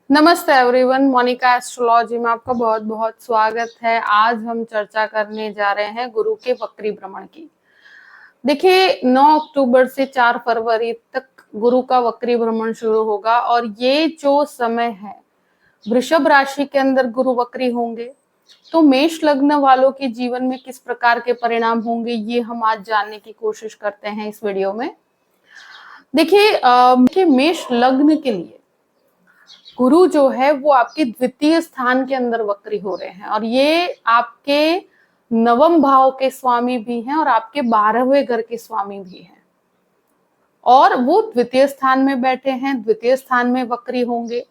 नमस्ते everyone, Monika astrology में आपका बहुत बहुत स्वागत है। आज हम चर्चा करने जा रहे हैं गुरु के वक्री भ्रमण की। देखिए, 9 अक्टूबर से 4 फरवरी तक गुरु का वक्री भ्रमण शुरू होगा और ये जो समय है, वृषभ राशि के अंदर गुरु वक्री होंगे तो मेष लग्न वालों के जीवन में किस प्रकार के परिणाम होंगे, ये हम आज जानने की कोशिश करते हैं इस वीडियो में। देखिए, मेष लग्न के लिए गुरु जो है वो आपके द्वितीय स्थान के अंदर वक्री हो रहे हैं और ये आपके नवम भाव के स्वामी भी हैं और आपके 12वें घर के स्वामी भी हैं और वो द्वितीय स्थान में बैठे हैं, द्वितीय स्थान में वक्री होंगे।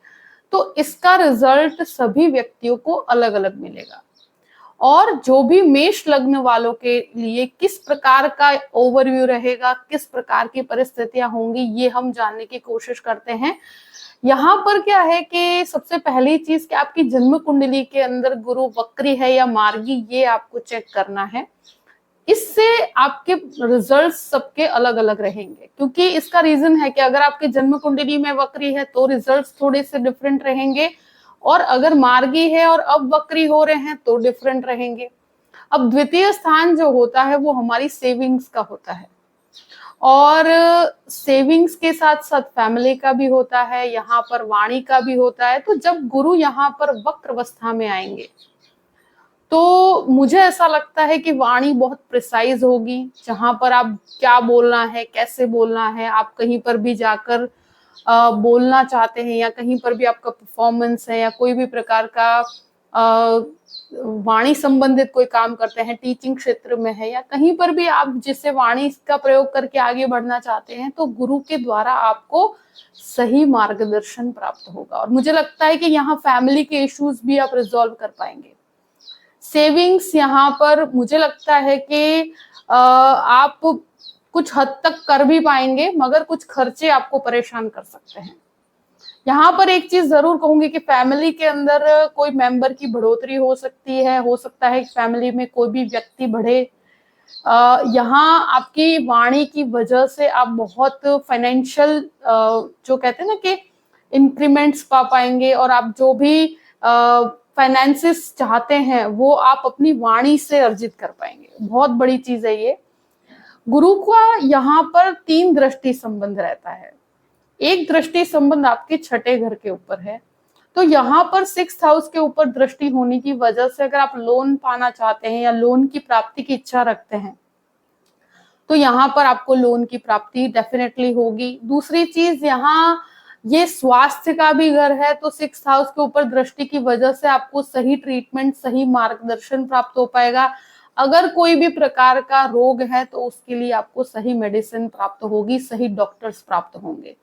तो इसका रिजल्ट सभी व्यक्तियों को अलग अलग मिलेगा और जो भी मेष लग्न वालों के लिए किस प्रकार का ओवरव्यू रहेगा, किस प्रकार की परिस्थितियां होंगी, ये हम जानने की कोशिश करते हैं। यहाँ पर क्या है कि सबसे पहली चीज कि आपकी जन्म कुंडली के अंदर गुरु वक्री है या मार्गी, ये आपको चेक करना है। इससे आपके रिजल्ट्स सबके अलग अलग रहेंगे, क्योंकि इसका रीजन है कि अगर आपके जन्म कुंडली में वक्री है तो रिजल्ट्स थोड़े से डिफरेंट रहेंगे और अगर मार्गी है और अब वक्री हो रहे हैं तो डिफरेंट रहेंगे। अब द्वितीय स्थान जो होता है वो हमारी सेविंग्स का होता है और सेविंग्स के साथ साथ फैमिली का भी होता है, यहाँ पर वाणी का भी होता है। तो जब गुरु यहाँ पर वक्र अवस्था में आएंगे तो मुझे ऐसा लगता है कि वाणी बहुत प्रिसाइज होगी, जहां पर आप क्या बोलना है, कैसे बोलना है, आप कहीं पर भी जाकर बोलना चाहते हैं या कहीं पर भी आपका परफॉर्मेंस है या कोई भी प्रकार का वाणी संबंधित कोई काम करते हैं, टीचिंग क्षेत्र में है या कहीं पर भी आप जिससे वाणी का प्रयोग करके आगे बढ़ना चाहते हैं, तो गुरु के द्वारा आपको सही मार्गदर्शन प्राप्त होगा और मुझे लगता है कि यहाँ फैमिली के इश्यूज भी आप रिजॉल्व कर पाएंगे। सेविंग्स यहाँ पर मुझे लगता है कि आप कुछ हद तक कर भी पाएंगे, मगर कुछ खर्चे आपको परेशान कर सकते हैं। यहाँ पर एक चीज जरूर कहूंगी कि फैमिली के अंदर कोई मेंबर की बढ़ोतरी हो सकती है, हो सकता है कि फैमिली में कोई भी व्यक्ति बढ़े। यहाँ आपकी वाणी की वजह से आप बहुत फाइनेंशियल जो कहते हैं ना कि इंक्रीमेंट्स पा पाएंगे और आप जो भी फाइनेंसिस चाहते हैं वो आप अपनी वाणी से अर्जित कर पाएंगे। बहुत बड़ी चीज है ये। गुरु का यहाँ पर 3 दृष्टि संबंध रहता है। एक दृष्टि संबंध आपके 6ठे घर के ऊपर है, तो यहाँ पर 6th हाउस के ऊपर दृष्टि होने की वजह से अगर आप लोन पाना चाहते हैं या लोन की प्राप्ति की इच्छा रखते हैं तो यहाँ पर आपको लोन की प्राप्ति डेफिनेटली होगी। दूसरी चीज, यहाँ ये स्वास्थ्य का भी घर है, तो 6th हाउस के ऊपर दृष्टि की वजह से आपको सही ट्रीटमेंट, सही मार्गदर्शन प्राप्त हो पाएगा। अगर कोई भी प्रकार का रोग है तो उसके लिए आपको सही मेडिसिन प्राप्त होगी, सही डॉक्टर्स प्राप्त होंगे।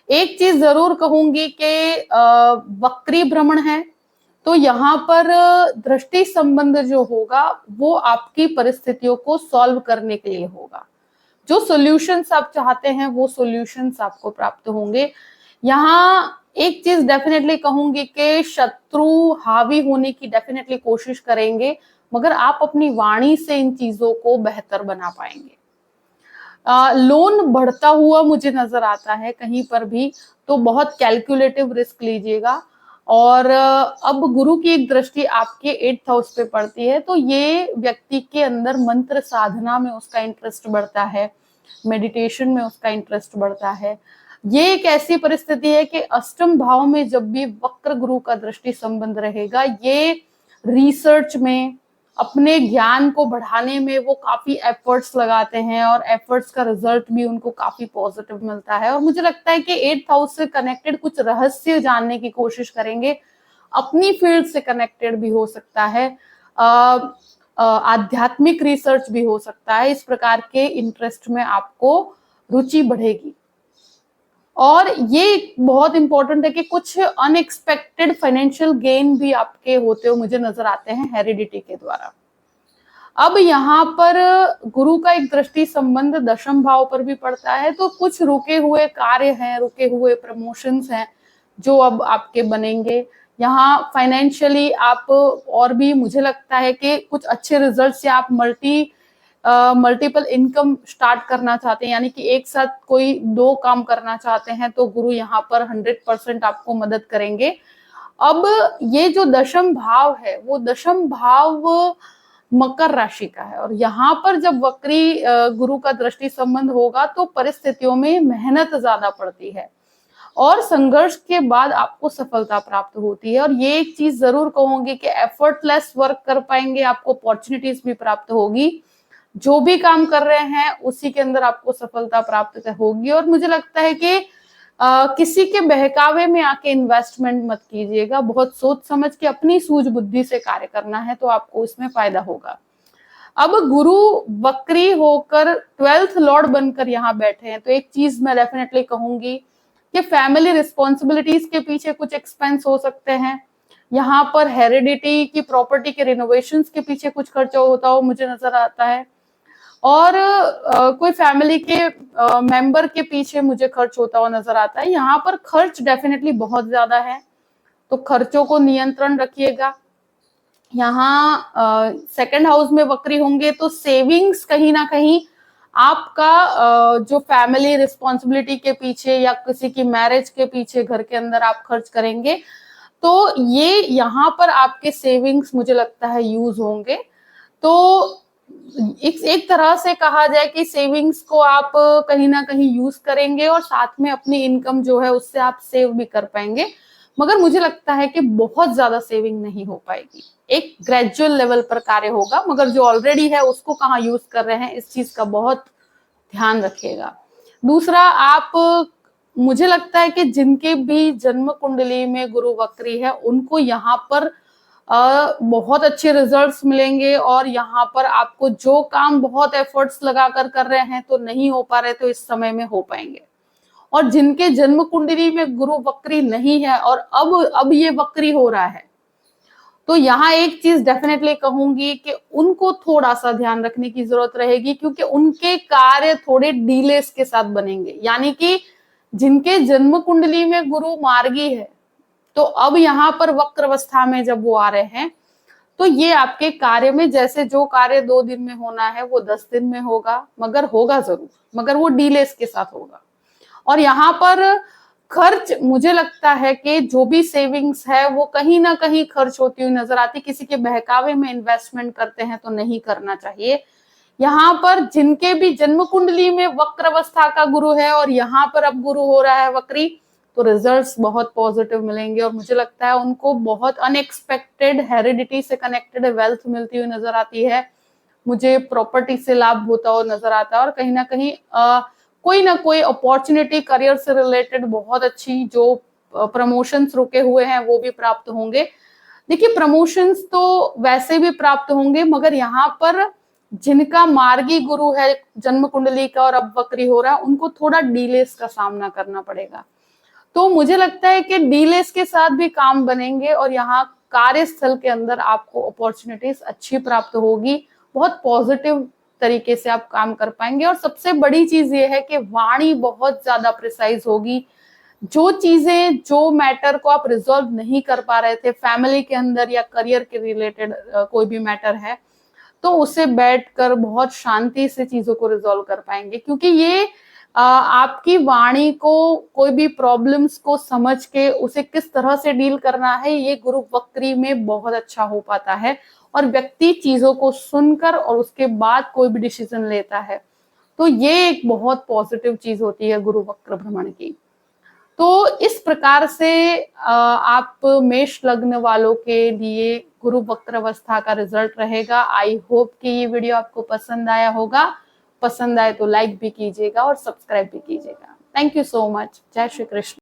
एक चीज जरूर कहूंगी कि वक्री भ्रमण है तो यहाँ पर दृष्टि संबंध जो होगा वो आपकी परिस्थितियों को सॉल्व करने के लिए होगा। जो सॉल्यूशंस आप चाहते हैं वो सॉल्यूशंस आपको प्राप्त होंगे। यहाँ एक चीज डेफिनेटली कहूंगी कि शत्रु हावी होने की डेफिनेटली कोशिश करेंगे, मगर आप अपनी वाणी से इन चीजों को बेहतर बना पाएंगे। लोन बढ़ता हुआ मुझे नजर आता है कहीं पर भी, तो बहुत कैलकुलेटिव रिस्क लीजिएगा। और अब गुरु की एक दृष्टि आपके 8th हाउस पे पड़ती है तो ये व्यक्ति के अंदर मंत्र साधना में उसका इंटरेस्ट बढ़ता है, मेडिटेशन में उसका इंटरेस्ट बढ़ता है। ये एक ऐसी परिस्थिति है कि अष्टम भाव में जब भी वक्र गुरु का दृष्टि संबंध रहेगा, ये रिसर्च में, अपने ज्ञान को बढ़ाने में वो काफी एफर्ट्स लगाते हैं और एफर्ट्स का रिजल्ट भी उनको काफी पॉजिटिव मिलता है। और मुझे लगता है कि 8th हाउस से कनेक्टेड कुछ रहस्य जानने की कोशिश करेंगे, अपनी फील्ड से कनेक्टेड भी हो सकता है, आध्यात्मिक रिसर्च भी हो सकता है। इस प्रकार के इंटरेस्ट में आपको रुचि बढ़ेगी। और ये बहुत इंपॉर्टेंट है कि कुछ अनएक्सपेक्टेड फाइनेंशियल गेन भी आपके होते हुए मुझे नजर आते हैं हेरिडिटी के द्वारा। अब यहाँ पर गुरु का एक दृष्टि संबंध 10th भाव पर भी पड़ता है, तो कुछ रुके हुए कार्य हैं, रुके हुए प्रमोशंस हैं जो अब आपके बनेंगे। यहाँ फाइनेंशियली आप और भी मुझे लगता है कि कुछ अच्छे रिजल्ट्स या आप मल्टी मल्टीपल इनकम स्टार्ट करना चाहते हैं, यानी कि एक साथ कोई 2 काम करना चाहते हैं, तो गुरु यहाँ पर 100% आपको मदद करेंगे। अब ये जो दशम भाव है, वो दशम भाव मकर राशि का है, और यहाँ पर जब वक्री गुरु का दृष्टि संबंध होगा तो परिस्थितियों में मेहनत ज्यादा पड़ती है और संघर्ष के बाद आपको सफलता प्राप्त होती है। और ये एक चीज जरूर कहूंगी कि एफर्टलेस वर्क कर पाएंगे, आपको अपॉर्चुनिटीज भी प्राप्त होगी, जो भी काम कर रहे हैं उसी के अंदर आपको सफलता प्राप्त होगी। और मुझे लगता है कि किसी के बहकावे में आके इन्वेस्टमेंट मत कीजिएगा, बहुत सोच समझ के अपनी सूझ बुद्धि से कार्य करना है, तो आपको इसमें फायदा होगा। अब गुरु वक्री होकर 12th लॉर्ड बनकर यहाँ बैठे हैं, तो एक चीज मैं डेफिनेटली कहूंगी कि फैमिली रिस्पॉन्सिबिलिटीज के पीछे कुछ एक्सपेंस हो सकते हैं, यहाँ पर हेरिडिटी की प्रॉपर्टी के रिनोवेशंस के पीछे कुछ खर्चा होता हो मुझे नजर आता है, और कोई फैमिली के मेंबर के पीछे मुझे खर्च होता हुआ नजर आता है। यहाँ पर खर्च डेफिनेटली बहुत ज्यादा है, तो खर्चों को नियंत्रण रखिएगा। यहाँ सेकंड हाउस में वक्री होंगे तो सेविंग्स कहीं ना कहीं आपका जो फैमिली रिस्पॉन्सिबिलिटी के पीछे या किसी की मैरिज के पीछे घर के अंदर आप खर्च करेंगे, तो ये यहाँ पर आपके सेविंग्स मुझे लगता है यूज होंगे। तो एक तरह से कहा जाए कि सेविंग्स को आप कहीं ना कहीं यूज करेंगे और साथ में अपनी इनकम जो है उससे आप सेव भी कर पाएंगे, मगर मुझे लगता है कि बहुत ज्यादा सेविंग नहीं हो पाएगी, एक ग्रेजुअल लेवल पर कार्य होगा, मगर जो ऑलरेडी है उसको कहाँ यूज कर रहे हैं इस चीज का बहुत ध्यान रखिएगा। दूसरा, आप मुझे लगता है कि जिनके भी जन्म कुंडली में गुरु वक्री है उनको यहाँ पर बहुत अच्छे रिजल्ट्स मिलेंगे, और यहाँ पर आपको जो काम बहुत एफर्ट्स लगाकर कर रहे हैं तो नहीं हो पा रहे, तो इस समय में हो पाएंगे। और जिनके जन्म कुंडली में गुरु वक्री नहीं है और अब ये वक्री हो रहा है, तो यहाँ एक चीज डेफिनेटली कहूंगी कि उनको थोड़ा सा ध्यान रखने की जरूरत रहेगी, क्योंकि उनके कार्य थोड़े डीलेस के साथ बनेंगे। यानी कि जिनके जन्म कुंडली में गुरु मार्गी है, तो अब यहाँ पर वक्र अवस्था में जब वो आ रहे हैं, तो ये आपके कार्य में, जैसे जो कार्य 2 दिन में होना है वो 10 दिन में होगा, मगर होगा जरूर, मगर वो डीलेस के साथ होगा। और यहाँ पर खर्च मुझे लगता है कि जो भी सेविंग्स है वो कहीं ना कहीं खर्च होती हुई नजर आती, किसी के बहकावे में इन्वेस्टमेंट करते हैं तो नहीं करना चाहिए। यहाँ पर जिनके भी जन्म कुंडली में वक्र अवस्था का गुरु है और यहाँ पर अब गुरु हो रहा है वक्री, तो रिजल्ट्स बहुत पॉजिटिव मिलेंगे, और मुझे लगता है उनको बहुत अनएक्सपेक्टेड हेरिडिटी से कनेक्टेड वेल्थ मिलती हुई नजर आती है, मुझे प्रॉपर्टी से लाभ होता हुआ नजर आता है, और कहीं ना कहीं कोई ना कोई अपॉर्चुनिटी करियर से रिलेटेड बहुत अच्छी, जो प्रमोशंस रुके हुए हैं वो भी प्राप्त होंगे। देखिए, प्रमोशंस तो वैसे भी प्राप्त होंगे, मगर यहाँ पर जिनका मार्गी गुरु है जन्म कुंडली का और अब वक्री हो रहा है, उनको थोड़ा डीलेस का सामना करना पड़ेगा। तो मुझे लगता है कि डीलेस के साथ भी काम बनेंगे, और यहाँ कार्यस्थल के अंदर आपको अपॉर्चुनिटीज अच्छी प्राप्त होगी, बहुत पॉजिटिव तरीके से आप काम कर पाएंगे। और सबसे बड़ी चीज ये है कि वाणी बहुत ज्यादा प्रिसाइज होगी, जो चीजें, जो मैटर को आप रिजॉल्व नहीं कर पा रहे थे फैमिली के अंदर या करियर के रिलेटेड कोई भी मैटर है, तो उसे बैठकर बहुत शांति से चीजों को रिजॉल्व कर पाएंगे, क्योंकि ये आपकी वाणी को, कोई भी प्रॉब्लम्स को समझ के उसे किस तरह से डील करना है, ये गुरु वक्री में बहुत अच्छा हो पाता है, और व्यक्ति चीजों को सुनकर और उसके बाद कोई भी डिसीजन लेता है, तो ये एक बहुत पॉजिटिव चीज होती है गुरु वक्र भ्रमण की। तो इस प्रकार से आप मेष लग्न वालों के लिए गुरु वक्र अवस्था का रिजल्ट रहेगा। आई होप कि ये वीडियो आपको पसंद आया होगा, पसंद आए तो लाइक भी कीजिएगा और सब्सक्राइब भी कीजिएगा। Thank you so much. जय श्री कृष्ण।